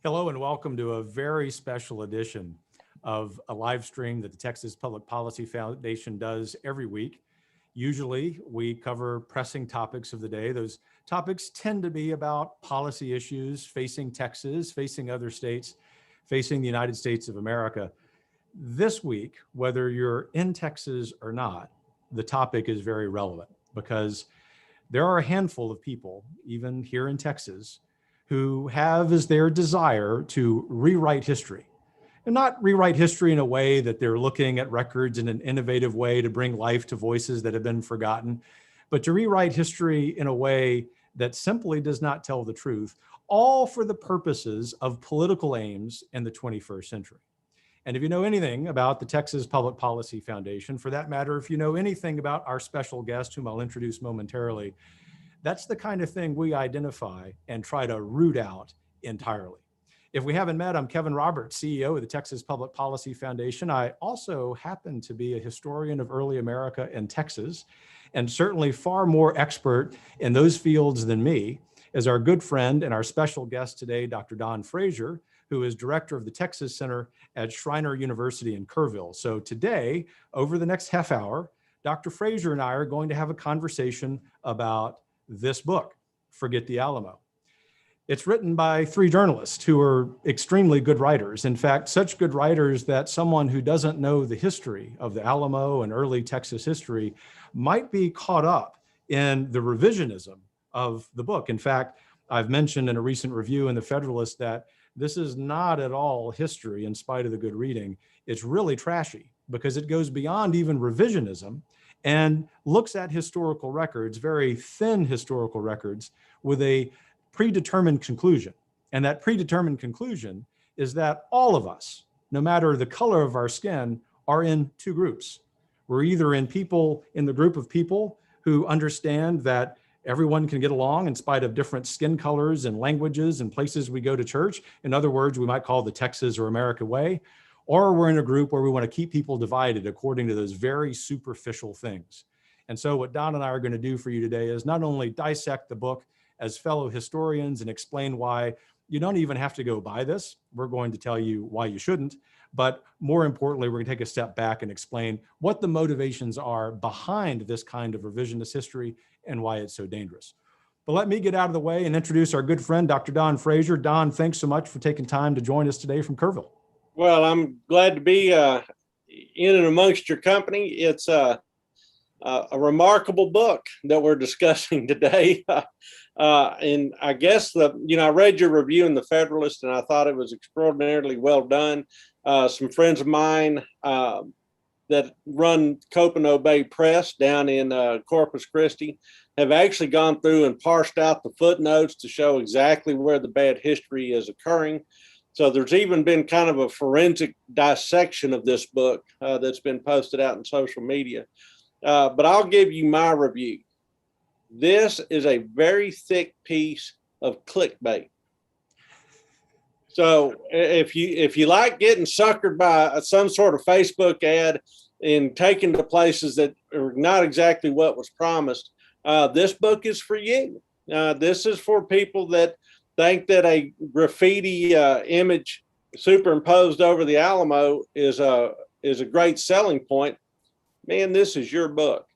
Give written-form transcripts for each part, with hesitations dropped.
Hello and welcome to a very special edition of a live stream that the Texas Public Policy Foundation does every week. Usually we cover pressing topics of the day. Those topics tend to be about policy issues facing Texas, facing other states, facing the United States of America. This week, whether you're in Texas or not, the topic is very relevant because there are a handful of people, even here in Texas, who have as their desire to rewrite history. And not rewrite history in a way that they're looking at records in an innovative way to bring life to voices that have been forgotten, but to rewrite history in a way that simply does not tell the truth, all for the purposes of political aims in the 21st century. And if you know anything about the Texas Public Policy Foundation, for that matter, if you know anything about our special guest, whom I'll introduce momentarily, that's the kind of thing we identify and try to root out entirely. If we haven't met, I'm Kevin Roberts, CEO of the Texas Public Policy Foundation. I also happen to be a historian of early America and Texas, and certainly far more expert in those fields than me is our good friend and our special guest today, Dr. Don Frazier, who is director of the Texas Center at Schreiner University in Kerrville. So today, over the next half hour, Dr. Frazier and I are going to have a conversation about this book, Forget the Alamo. It's written by three journalists who are extremely good writers. In fact, such good writers that someone who doesn't know the history of the Alamo and early Texas history might be caught up in the revisionism of the book. In fact, I've mentioned in a recent review in the Federalist that this is not at all history in spite of the good reading. It's really trashy because it goes beyond even revisionism and looks at historical records, very thin historical records, with a predetermined conclusion. And that predetermined conclusion is that all of us, no matter the color of our skin, are in two groups. We're either in the group of people who understand that everyone can get along in spite of different skin colors and languages and places we go to church. In other words, we might call the Texas or America way. Or we're in a group where we want to keep people divided according to those very superficial things. And so what Don and I are going to do for you today is not only dissect the book as fellow historians and explain why you don't even have to go buy this. We're going to tell you why you shouldn't. But more importantly, we're going to take a step back and explain what the motivations are behind this kind of revisionist history and why it's so dangerous. But let me get out of the way and introduce our good friend, Dr. Don Frazier. Don, thanks so much for taking time to join us today from Kerrville. Well, I'm glad to be in and amongst your company. It's a remarkable book that we're discussing today. And I guess I read your review in the Federalist and I thought it was extraordinarily well done. Some friends of mine that run Copano Bay Press down in Corpus Christi have actually gone through and parsed out the footnotes to show exactly where the bad history is occurring. So there's even been kind of a forensic dissection of this book that's been posted out in social media. But I'll give you my review. This is a very thick piece of clickbait. So if you like getting suckered by some sort of Facebook ad and taken to places that are not exactly what was promised, this book is for you. This is for people that think that a graffiti image superimposed over the Alamo is a great selling point. Man, this is your book.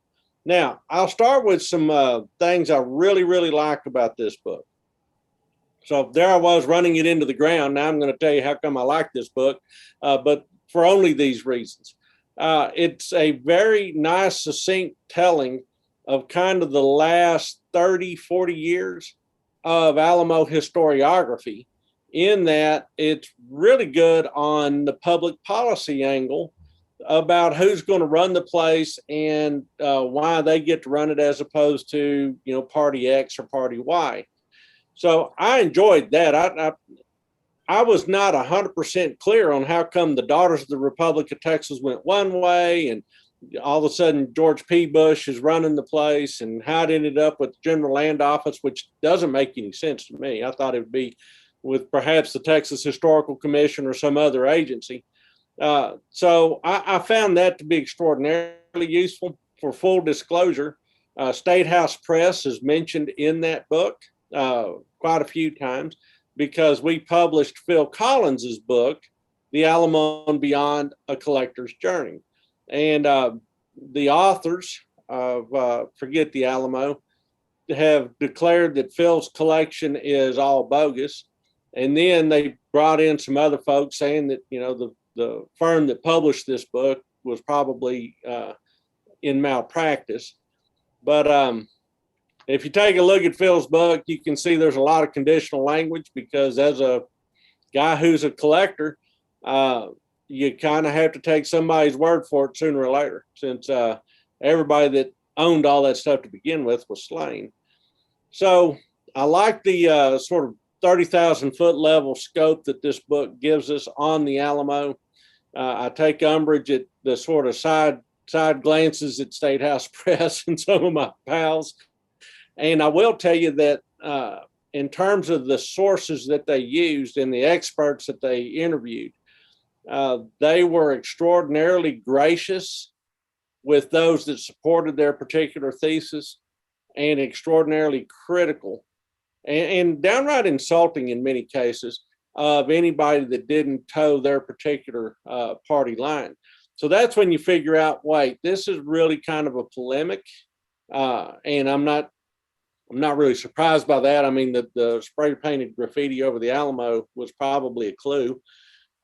Now, I'll start with some things I really, really like about this book. So there I was running it into the ground. Now I'm going to tell you how come I like this book, but for only these reasons. It's a very nice, succinct telling of kind of the last 30, 40 years of Alamo historiography, in that it's really good on the public policy angle about who's going to run the place and why they get to run it as opposed to, party X or party Y. So I enjoyed that. I was not 100% clear on how come the Daughters of the Republic of Texas went one way and all of a sudden George P. Bush is running the place, and how it ended up with General Land Office, which doesn't make any sense to me. I thought it would be with perhaps the Texas Historical Commission or some other agency. So I found that to be extraordinarily useful. For full disclosure, State House Press is mentioned in that book quite a few times. because we published Phil Collins's book, The Alamo and Beyond: A Collector's Journey. And the authors of Forget the Alamo have declared that Phil's collection is all bogus. And then they brought in some other folks saying that, you know, the firm that published this book was probably in malpractice. But if you take a look at Phil's book, you can see there's a lot of conditional language, because as a guy who's a collector, you kind of have to take somebody's word for it sooner or later, since everybody that owned all that stuff to begin with was slain. So I like the sort of 30,000 foot level scope that this book gives us on the Alamo. I take umbrage at the sort of side glances at State House Press and some of my pals. And I will tell you that in terms of the sources that they used and the experts that they interviewed, they were extraordinarily gracious with those that supported their particular thesis, and extraordinarily critical and downright insulting in many cases of anybody that didn't toe their particular party line. So that's when you figure out, wait, this is really kind of a polemic, and I'm not really surprised by that. I mean, the spray painted graffiti over the Alamo was probably a clue.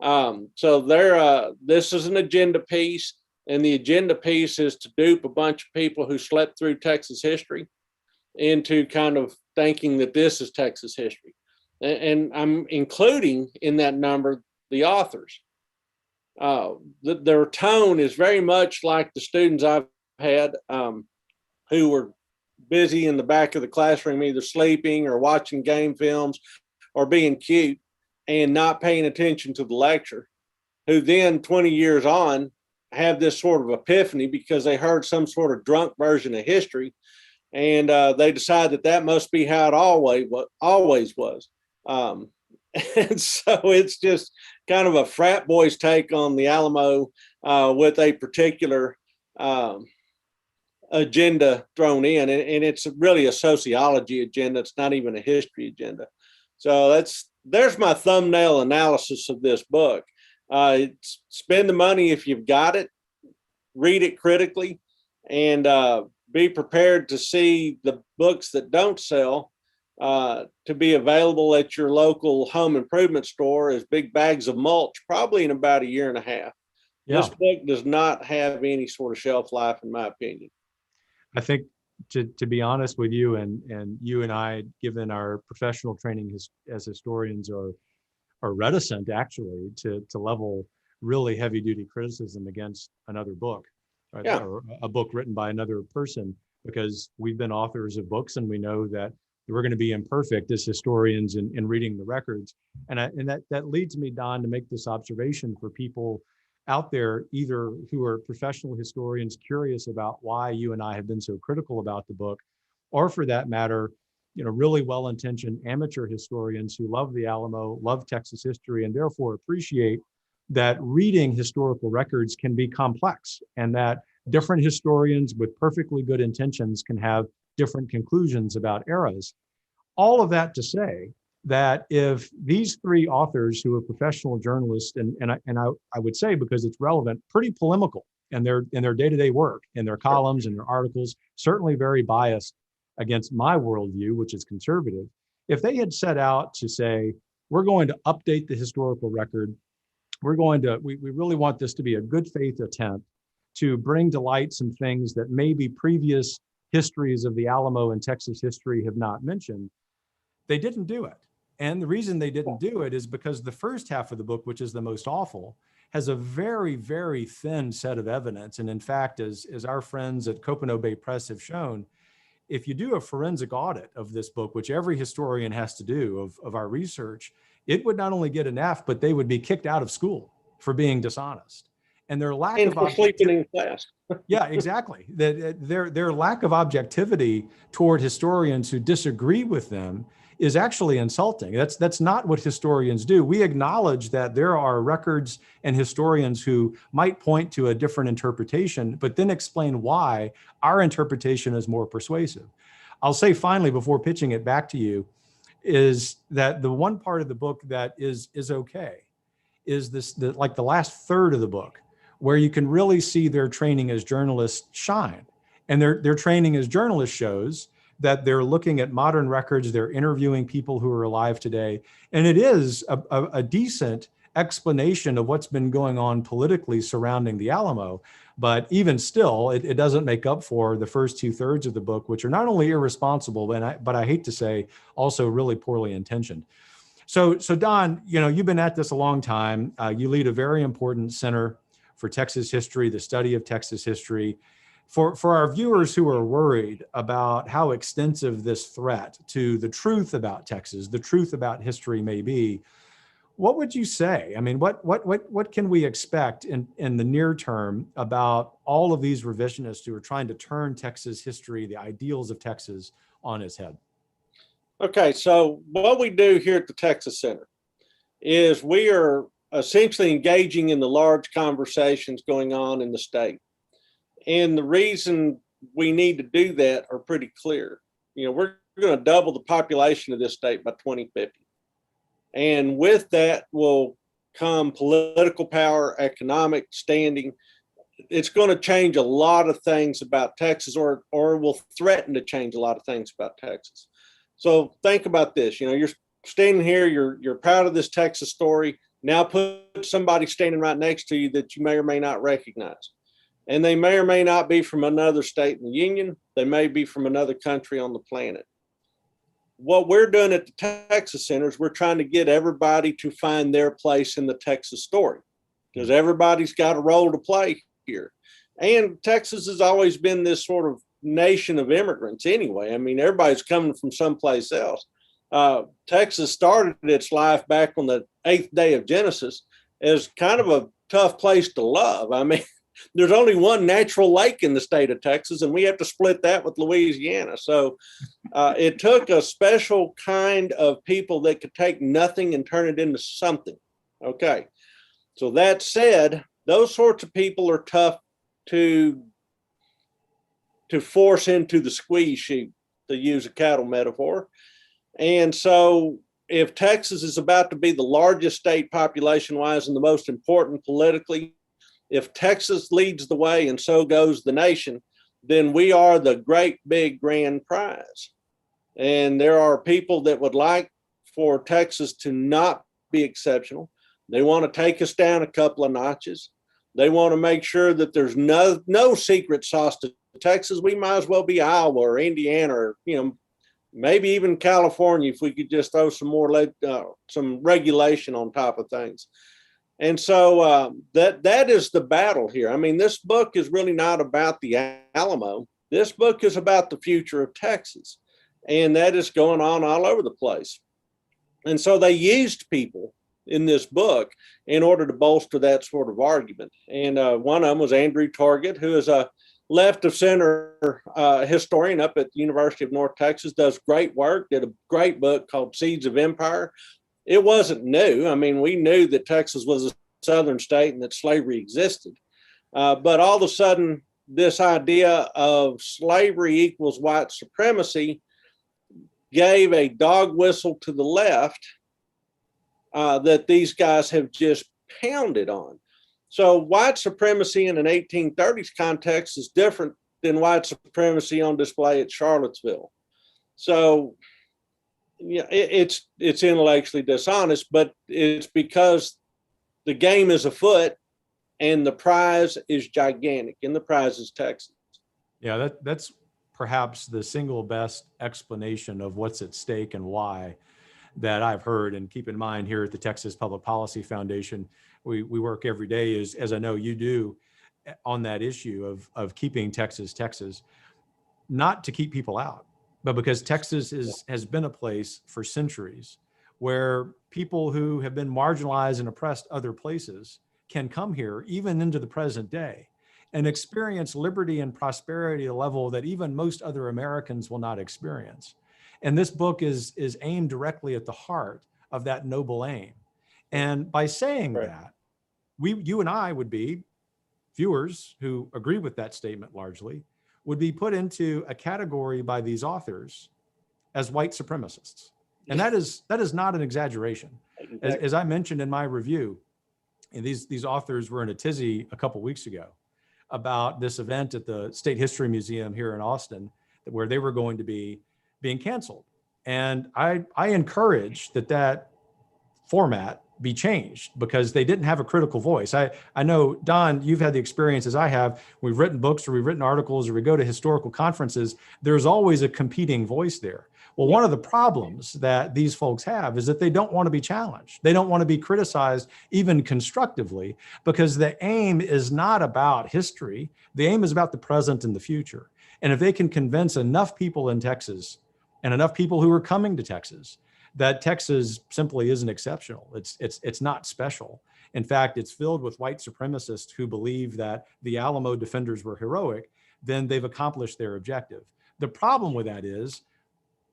So this is an agenda piece, and the agenda piece is to dupe a bunch of people who slept through Texas history into kind of thinking that this is Texas history. And I'm including in that number the authors. Their tone is very much like the students I've had who were busy in the back of the classroom, either sleeping or watching game films or being cute and not paying attention to the lecture, who then 20 years on have this sort of epiphany because they heard some sort of drunk version of history, and they decide that that must be how it always was. And so it's just kind of a frat boy's take on the Alamo with a particular agenda thrown in, and it's really a sociology agenda. It's not even a history agenda. So there's my thumbnail analysis of this book. Spend the money if you've got it, read it critically, and be prepared to see the books that don't sell to be available at your local home improvement store as big bags of mulch, probably in about a year and a half. Yeah. This book does not have any sort of shelf life, in my opinion. I think, to be honest with you, and you and I, given our professional training as historians, are reticent actually to level really heavy duty criticism against another book, right? Yeah. Or a book written by another person, because we've been authors of books and we know that we're going to be imperfect as historians in reading the records. And that leads me, Don, to make this observation for people out there, either who are professional historians curious about why you and I have been so critical about the book, or for that matter, really well-intentioned amateur historians who love the Alamo, love Texas history, and therefore appreciate that reading historical records can be complex, and that different historians with perfectly good intentions can have different conclusions about eras. All of that to say that if these three authors who are professional journalists, and I would say, because it's relevant, pretty polemical in their day-to-day work, in their columns and their articles, certainly very biased against my worldview, which is conservative. If they had set out to say, we're going to update the historical record, we really want this to be a good faith attempt to bring to light some things that maybe previous histories of the Alamo and Texas history have not mentioned, they didn't do it. And the reason they didn't do it is because the first half of the book, which is the most awful, has a very, very thin set of evidence. And in fact, as our friends at Copano Bay Press have shown, if you do a forensic audit of this book, which every historian has to do of our research, it would not only get an F, but they would be kicked out of school for being dishonest. And their lack of sleeping in class. Yeah, exactly. Their lack of objectivity toward historians who disagree with them is actually insulting. That's not what historians do. We acknowledge that there are records and historians who might point to a different interpretation, but then explain why our interpretation is more persuasive. I'll say finally, before pitching it back to you, is that the one part of the book that is okay is like the last third of the book, where you can really see their training as journalists shine. And their training as journalists shows that they're looking at modern records, they're interviewing people who are alive today. And it is a decent explanation of what's been going on politically surrounding the Alamo. But even still, it doesn't make up for the first 2/3 of the book, which are not only irresponsible, but I hate to say, also really poorly intentioned. So Don, you've been at this a long time. You lead a very important center for Texas history, the study of Texas history. For our viewers who are worried about how extensive this threat to the truth about Texas, the truth about history may be, what would you say? I mean, what can we expect in the near term about all of these revisionists who are trying to turn Texas history, the ideals of Texas, on its head? Okay, so what we do here at the Texas Center is we are essentially engaging in the large conversations going on in the state. And the reason we need to do that are pretty clear. We're going to double the population of this state by 2050. And with that will come political power, economic standing. It's going to change a lot of things about Texas, or will threaten to change a lot of things about Texas. So think about this. You're standing here, you're proud of this Texas story. Now put somebody standing right next to you that you may or may not recognize. And they may or may not be from another state in the Union. They may be from another country on the planet. What we're doing at the Texas Center is we're trying to get everybody to find their place in the Texas story, because everybody's got a role to play here. And Texas has always been this sort of nation of immigrants anyway. I mean, everybody's coming from someplace else. Texas started its life back on the 8th day of Genesis as kind of a tough place to love. I mean, there's only one natural lake in the state of Texas, and we have to split that with Louisiana. So it took a special kind of people that could take nothing and turn it into something. Okay. So that said, those sorts of people are tough to force into the squeeze chute, to use a cattle metaphor. And so if Texas is about to be the largest state population-wise and the most important politically, if Texas leads the way and so goes the nation, then we are the great big grand prize. And there are people that would like for Texas to not be exceptional. They want to take us down a couple of notches. They want to make sure that there's no secret sauce to Texas. We might as well be Iowa or Indiana, or maybe even California, if we could just throw some more some regulation on top of things. And so that is the battle here. I mean, this book is really not about the Alamo. This book is about the future of Texas, and that is going on all over the place. And so they used people in this book in order to bolster that sort of argument. And one of them was Andrew Target, who is a left of center historian up at the University of North Texas, does great work, did a great book called Seeds of Empire. It wasn't new. I mean, we knew that Texas was a southern state and that slavery existed. But all of a sudden, this idea of slavery equals white supremacy gave a dog whistle to the left that these guys have just pounded on. So white supremacy in an 1830s context is different than white supremacy on display at Charlottesville. So yeah, it's intellectually dishonest, but it's because the game is afoot and the prize is gigantic, and the prize is Texas. Yeah, that's perhaps the single best explanation of what's at stake and why that I've heard. And keep in mind, here at the Texas Public Policy Foundation, we work every day, as I know you do, on that issue of keeping Texas, not to keep people out, but because Texas has been a place for centuries where people who have been marginalized and oppressed other places can come here, even into the present day, and experience liberty and prosperity at a level that even most other Americans will not experience. And this book is aimed directly at the heart of that noble aim. And by saying that, you and I would be, viewers who agree with that statement largely, would be put into a category by these authors as white supremacists. And that is not an exaggeration. Exactly. As I mentioned in my review, and these authors were in a tizzy a couple weeks ago about this event at the State History Museum here in Austin, where they were going to be being canceled. And I encourage that format be changed because they didn't have a critical voice. I know, Don, you've had the experience as I have. We've written books or we've written articles or we go to historical conferences. There's always a competing voice there. Well, one of the problems that these folks have is that they don't want to be challenged. They don't want to be criticized, even constructively, because the aim is not about history. The aim is about the present and the future. And if they can convince enough people in Texas and enough people who are coming to Texas that Texas simply isn't exceptional, it's not special. In fact, it's filled with white supremacists who believe that the Alamo defenders were heroic, then they've accomplished their objective. The problem with that is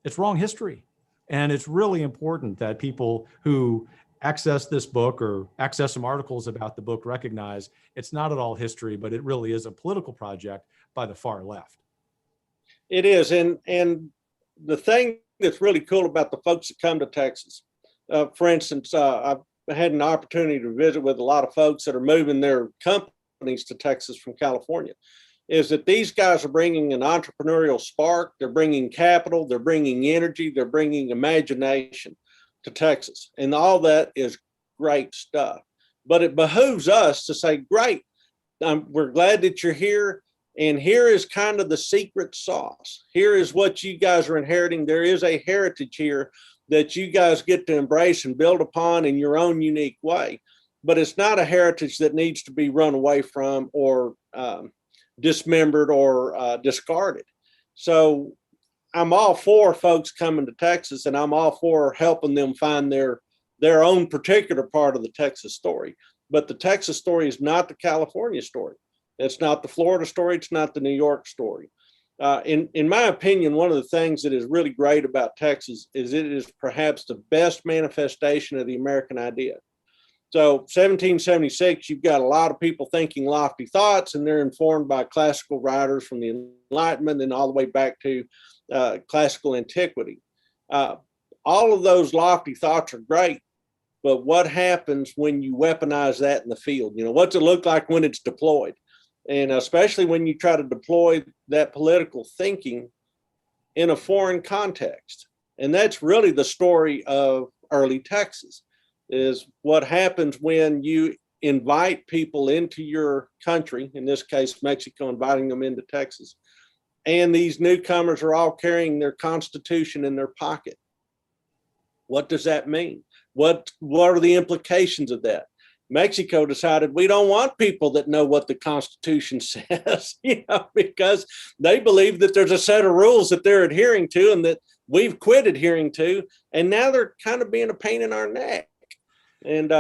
it's wrong history. And it's really important that people who access this book or access some articles about the book recognize it's not at all history, but it really is a political project by the far left. It is. And the thing that's really cool about the folks that come to Texas, for instance, I've had an opportunity to visit with a lot of folks that are moving their companies to Texas from California, is that these guys are bringing an entrepreneurial spark. They're bringing capital, they're bringing energy, they're bringing imagination to Texas. And all that is great stuff. But it behooves us to say, great, we're glad that you're here. And here is kind of the secret sauce. Here is what you guys are inheriting. There is a heritage here that you guys get to embrace and build upon in your own unique way. But it's not a heritage that needs to be run away from or dismembered or discarded. So I'm all for folks coming to Texas, and I'm all for helping them find their own particular part of the Texas story. But the Texas story is not the California story. It's not the Florida story. It's not the New York story. In my opinion, one of the things that is really great about Texas is it is perhaps the best manifestation of the American idea. So 1776, you've got a lot of people thinking lofty thoughts, and they're informed by classical writers from the Enlightenment and all the way back to classical antiquity. All of those lofty thoughts are great, but what happens when you weaponize that in the field? What's it look like when it's deployed? And especially when you try to deploy that political thinking in a foreign context. And that's really the story of early Texas, is what happens when you invite people into your country, in this case, Mexico, inviting them into Texas. And these newcomers are all carrying their Constitution in their pocket. What does that mean? What are the implications of that? Mexico decided we don't want people that know what the Constitution says, because they believe that there's a set of rules that they're adhering to and that we've quit adhering to. And now they're kind of being a pain in our neck. And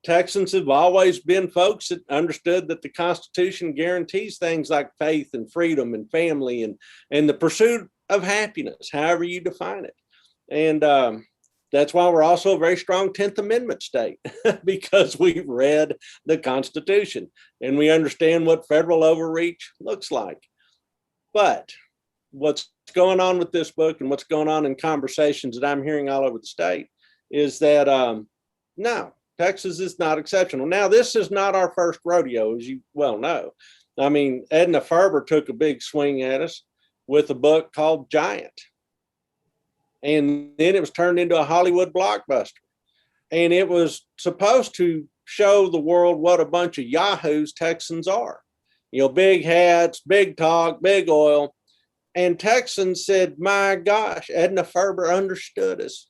Texans have always been folks that understood that the Constitution guarantees things like faith and freedom and family and the pursuit of happiness, however you define it. And that's why we're also a very strong 10th Amendment state, because we've read the Constitution and we understand what federal overreach looks like. But what's going on with this book and what's going on in conversations that I'm hearing all over the state is that, no, Texas is not exceptional. Now, this is not our first rodeo, as you well know. I mean, Edna Ferber took a big swing at us with a book called Giant. And then it was turned into a Hollywood blockbuster. And it was supposed to show the world what a bunch of yahoos Texans are. Big hats, big talk, big oil. And Texans said, my gosh, Edna Ferber understood us.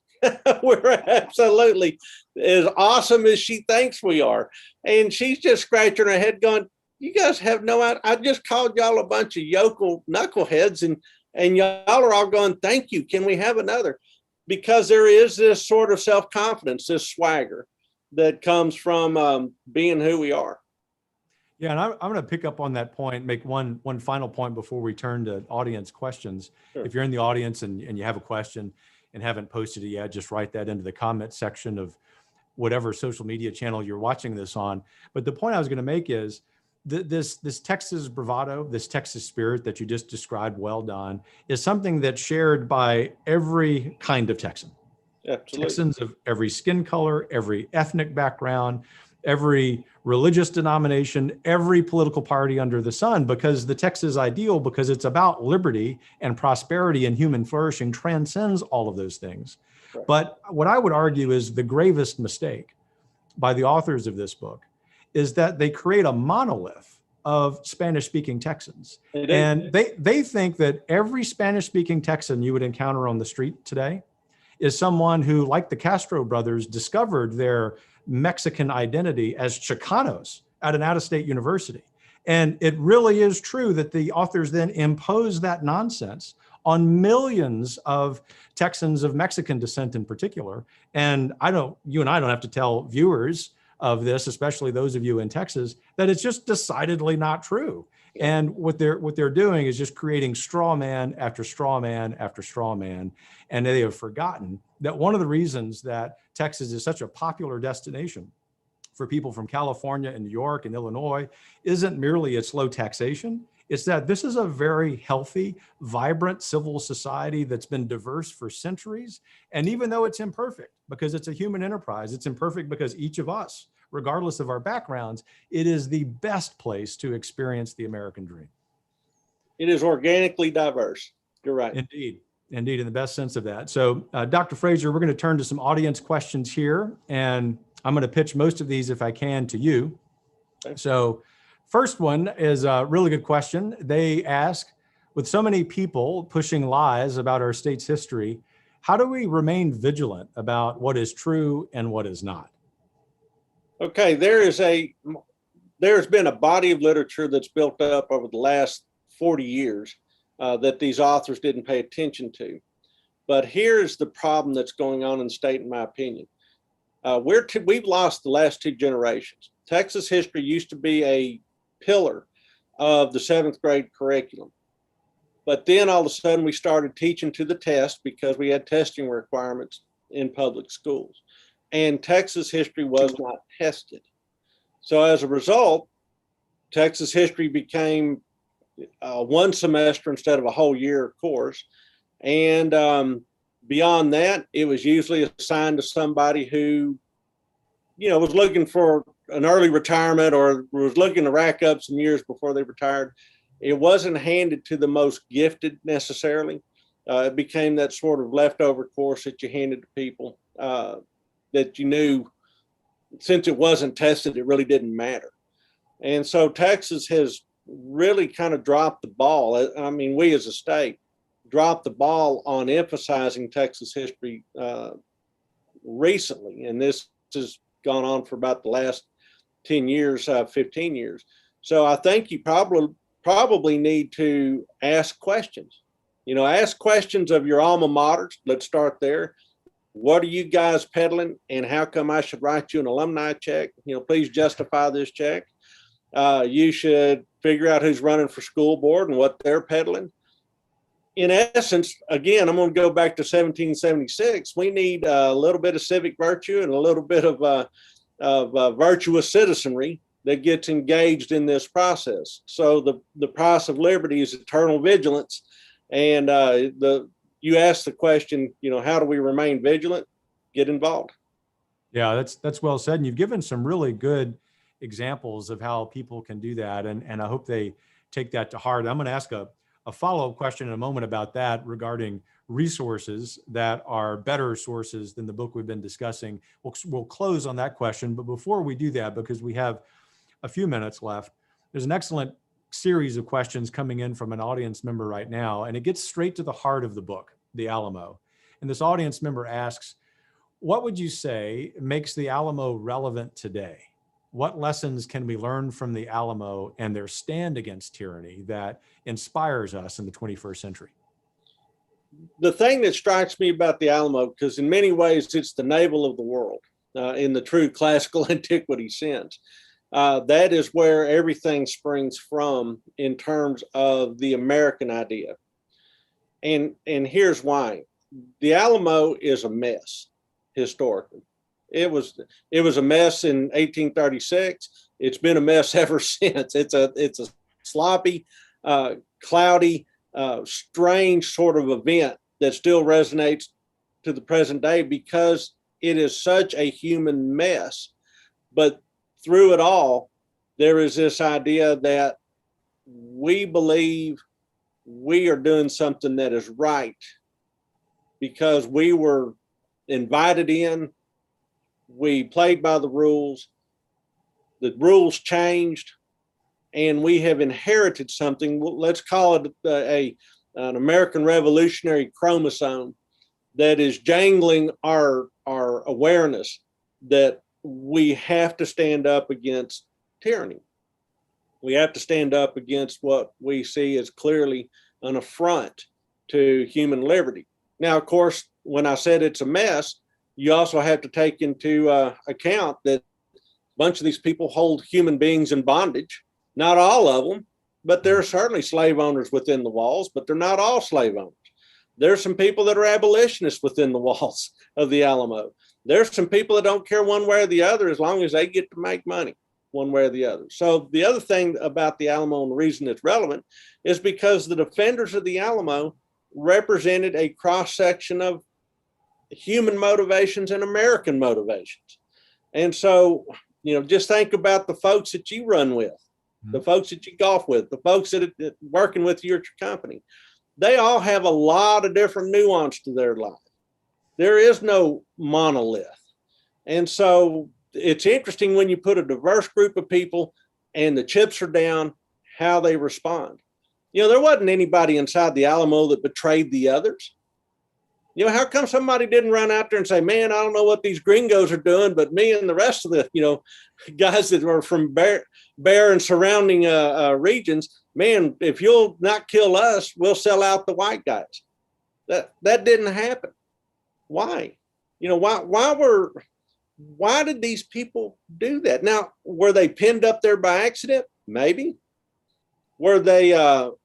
We're absolutely as awesome as she thinks we are. And she's just scratching her head going, you guys have no idea. I just called y'all a bunch of yokel knuckleheads, and y'all are all going, thank you. Can we have another? Because there is this sort of self-confidence, this swagger that comes from being who we are. Yeah, and I'm going to pick up on that point, make one final point before we turn to audience questions. Sure. If you're in the audience and you have a question and haven't posted it yet, just write that into the comment section of whatever social media channel you're watching this on. But the point I was going to make is this Texas bravado, this Texas spirit that you just described well, Don, is something that's shared by every kind of Texan. Absolutely. Texans of every skin color, every ethnic background, every religious denomination, every political party under the sun, because the Texas ideal, because it's about liberty and prosperity and human flourishing, transcends all of those things. Right. But what I would argue is the gravest mistake by the authors of this book is that they create a monolith of Spanish-speaking Texans. And they think that every Spanish-speaking Texan you would encounter on the street today is someone who, like the Castro brothers, discovered their Mexican identity as Chicanos at an out-of-state university. And it really is true that the authors then impose that nonsense on millions of Texans of Mexican descent in particular. And you and I don't have to tell viewers of this, especially those of you in Texas, that it's just decidedly not true. And what they're doing is just creating straw man after straw man after straw man. And they have forgotten that one of the reasons that Texas is such a popular destination for people from California and New York and Illinois isn't merely its low taxation. It's that this is a very healthy, vibrant civil society that's been diverse for centuries. And even though it's imperfect, because it's a human enterprise, it's imperfect because each of us, regardless of our backgrounds, it is the best place to experience the American dream. It is organically diverse. You're right. Indeed, in the best sense of that. So Dr. Frazier, we're going to turn to some audience questions here, and I'm going to pitch most of these, if I can, to you. Okay. So first one is a really good question. They ask, with so many people pushing lies about our state's history, how do we remain vigilant about what is true and what is not? Okay, there's been a body of literature that's built up over the last 40 years that these authors didn't pay attention to. But here's the problem that's going on in the state, in my opinion. We've lost the last two generations. Texas history used to be a pillar of the 7th grade curriculum. But then all of a sudden we started teaching to the test because we had testing requirements in public schools. And Texas history was not tested. So as a result, Texas history became one semester instead of a whole year course. And beyond that, it was usually assigned to somebody who, was looking for an early retirement or was looking to rack up some years before they retired. It wasn't handed to the most gifted necessarily. It became that sort of leftover course that you handed to people that you knew, since it wasn't tested, it really didn't matter. And so Texas has really kind of dropped the ball. I mean, we as a state dropped the ball on emphasizing Texas history recently. And this has gone on for about the last 10 years, 15 years. So I think you probably need to ask questions. Ask questions of your alma maters. Let's start there. What are you guys peddling, and how come I should write you an alumni check? Please justify this check. You should figure out who's running for school board and what they're peddling. In essence, again, I'm going to go back to 1776. We need a little bit of civic virtue and a little bit of virtuous citizenry that gets engaged in this process. So the price of liberty is eternal vigilance. And you ask the question, how do we remain vigilant? Get involved. Yeah, that's well said. And you've given some really good examples of how people can do that. And I hope they take that to heart. I'm going to ask a follow-up question in a moment about that regarding resources that are better sources than the book we've been discussing. We'll close on that question. But before we do that, because we have a few minutes left, there's an excellent series of questions coming in from an audience member right now, and it gets straight to the heart of the book, The Alamo. And this audience member asks, what would you say makes the Alamo relevant today? What lessons can we learn from the Alamo and their stand against tyranny that inspires us in the 21st century? The thing that strikes me about the Alamo, because in many ways it's the navel of the world in the true classical antiquity sense, that is where everything springs from in terms of the American idea. And here's why. The Alamo is a mess historically. It was a mess in 1836. It's been a mess ever since. It's a sloppy, cloudy, strange sort of event that still resonates to the present day because it is such a human mess. But through it all, there is this idea that we believe we are doing something that is right because we were invited in, we played by the rules changed, and we have inherited something. Let's call it an American revolutionary chromosome that is jangling our awareness that we have to stand up against tyranny. We have to stand up against what we see as clearly an affront to human liberty. Now, of course, when I said it's a mess, you also have to take into account that a bunch of these people hold human beings in bondage. Not all of them, but there are certainly slave owners within the walls, but they're not all slave owners. There's some people that are abolitionists within the walls of the Alamo. There's some people that don't care one way or the other as long as they get to make money one way or the other. So the other thing about the Alamo, and the reason it's relevant, is because the defenders of the Alamo represented a cross-section of human motivations and American motivations. And so, just think about the folks that you run with, the folks that you golf with, the folks that are working with you at your company. They all have a lot of different nuance to their life. There is no monolith. And so it's interesting when you put a diverse group of people and the chips are down, how they respond. There wasn't anybody inside the Alamo that betrayed the others. How come somebody didn't run out there and say, man, I don't know what these gringos are doing, but me and the rest of the, guys that are from Bear and surrounding regions, man, if you'll not kill us, we'll sell out the white guys. That didn't happen. Why? Why did these people do that? Now, were they pinned up there by accident? Maybe. Were they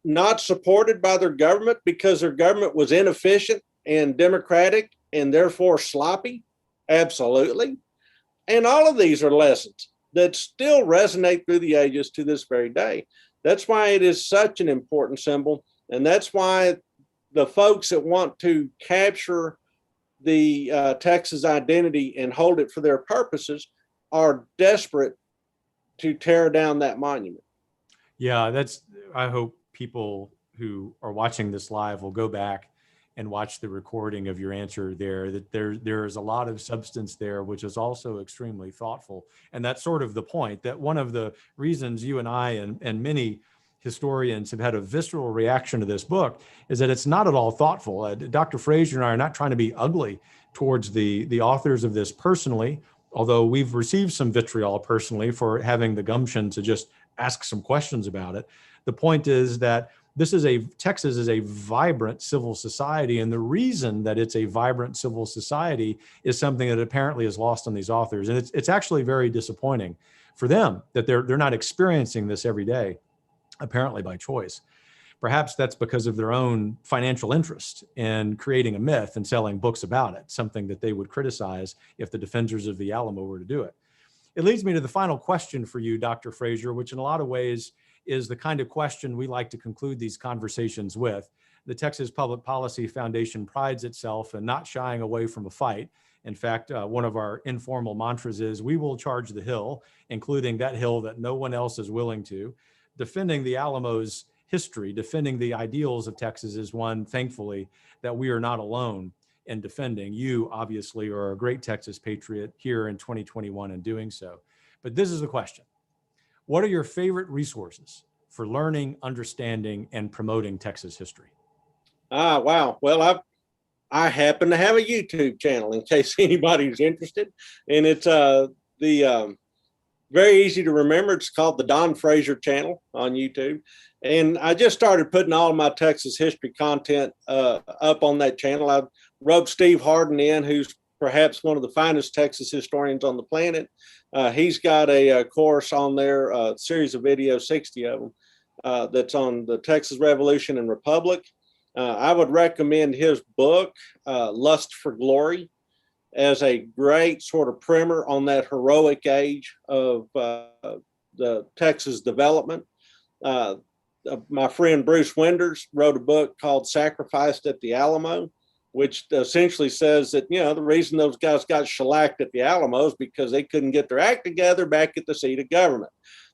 not supported by their government because their government was inefficient and democratic and therefore sloppy? Absolutely. And all of these are lessons that still resonate through the ages to this very day. That's why it is such an important symbol. And that's why the folks that want to capture the Texas identity and hold it for their purposes are desperate to tear down that monument. Yeah, I hope people who are watching this live will go back and watch the recording of your answer there, that there is a lot of substance there, which is also extremely thoughtful. And that's sort of the point, that one of the reasons you and I and many historians have had a visceral reaction to this book is that it's not at all thoughtful. Dr. Frazier and I are not trying to be ugly towards the authors of this personally, although we've received some vitriol personally for having the gumption to just ask some questions about it. The point is that Texas is a vibrant civil society, and the reason that it's a vibrant civil society is something that apparently is lost on these authors. And it's actually very disappointing for them that they're not experiencing this every day, apparently by choice. Perhaps that's because of their own financial interest in creating a myth and selling books about it, something that they would criticize if the defenders of the Alamo were to do it. It leads me to the final question for you, Dr. Frazier, which in a lot of ways is the kind of question we like to conclude these conversations with. The Texas Public Policy Foundation prides itself in not shying away from a fight. In fact, one of our informal mantras is, we will charge the hill, including that hill that no one else is willing to. Defending the Alamo's history, defending the ideals of Texas is one, thankfully, that we are not alone in defending. You obviously are a great Texas patriot here in 2021 in doing so. But this is the question. What are your favorite resources for learning, understanding, and promoting Texas history? Wow. Well, I happen to have a YouTube channel in case anybody's interested. And it's very easy to remember. It's called the Don Frazier channel on YouTube. And I just started putting all of my Texas history content up on that channel. I roped Steve Harden in, who's perhaps one of the finest Texas historians on the planet. He's got a course on there, a series of videos, 60 of them, that's on the Texas Revolution and Republic. I would recommend his book, Lust for Glory, as a great sort of primer on that heroic age of the Texas development. My friend Bruce Wenders wrote a book called Sacrificed at the Alamo. which essentially says that, the reason those guys got shellacked at the Alamo is because they couldn't get their act together back at the seat of government.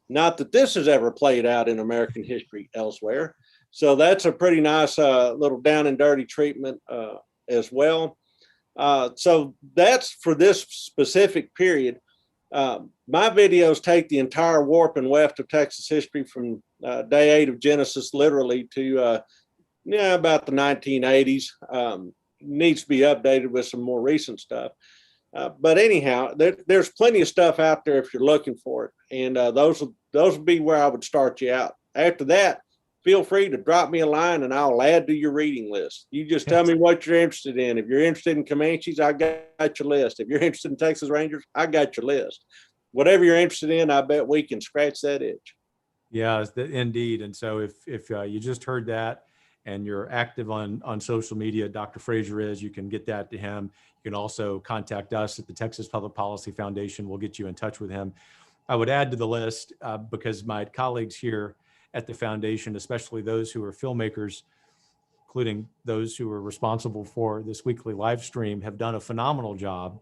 Not that this has ever played out in American history elsewhere. So that's a pretty nice little down and dirty treatment as well. So that's for this specific period. My videos take the entire warp and weft of Texas history from day 8 of Genesis literally to about the 1980s. Needs to be updated with some more recent stuff. But anyhow, there's plenty of stuff out there if you're looking for it. And those would be where I would start you out. After that, feel free to drop me a line and I'll add to your reading list. You just tell me what you're interested in. If you're interested in Comanches, I got your list. If you're interested in Texas Rangers, I got your list. Whatever you're interested in, I bet we can scratch that itch. Yeah, indeed. And so if you just heard that and you're active on social media, Dr. Frazier is, you can get that to him. You can also contact us at the Texas Public Policy Foundation. We'll get you in touch with him. I would add to the list because my colleagues here at the foundation, especially those who are filmmakers, including those who are responsible for this weekly live stream, have done a phenomenal job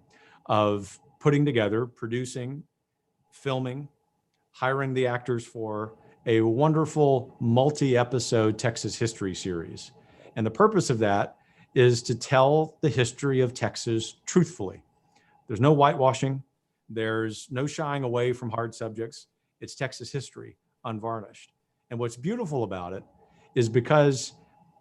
of putting together, producing, filming, hiring the actors for a wonderful multi-episode Texas history series. And the purpose of that is to tell the history of Texas truthfully. There's no whitewashing. There's no shying away from hard subjects. It's Texas history, unvarnished. And what's beautiful about it is because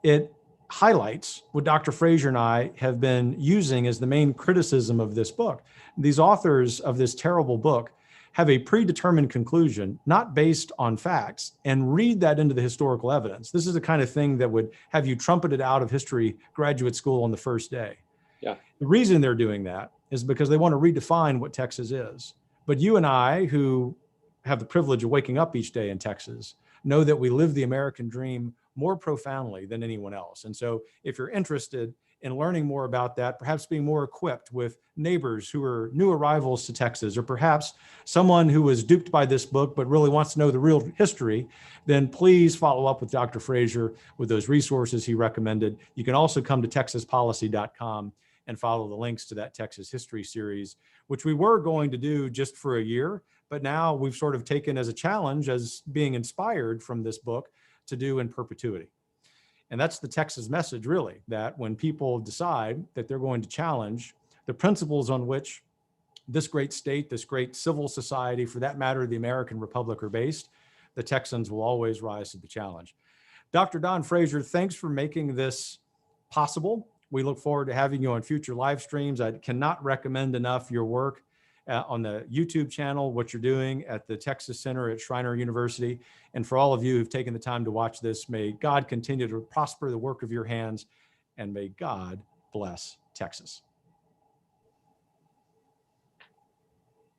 it highlights what Dr. Frazier and I have been using as the main criticism of this book. These authors of this terrible book have a predetermined conclusion, not based on facts, and read that into the historical evidence. This is the kind of thing that would have you trumpeted out of history graduate school on the first day. Yeah. The reason they're doing that is because they want to redefine what Texas is. But you and I, who have the privilege of waking up each day in Texas, know that we live the American dream more profoundly than anyone else. And so if you're interested in learning more about that, perhaps being more equipped with neighbors who are new arrivals to Texas, or perhaps someone who was duped by this book but really wants to know the real history, then please follow up with Dr. Frazier with those resources he recommended. You can also come to texaspolicy.com and follow the links to that Texas history series, which we were going to do just for a year, but now we've sort of taken as a challenge, as being inspired from this book, to do in perpetuity. And that's the Texas message, really, that when people decide that they're going to challenge the principles on which this great state, this great civil society, for that matter, the American Republic, are based, the Texans will always rise to the challenge. Dr. Don Frazier, thanks for making this possible. We look forward to having you on future live streams. I cannot recommend enough your work on the YouTube channel, what you're doing at the Texas Center at Schreiner University. And for all of you who've taken the time to watch this, may God continue to prosper the work of your hands, and may God bless Texas.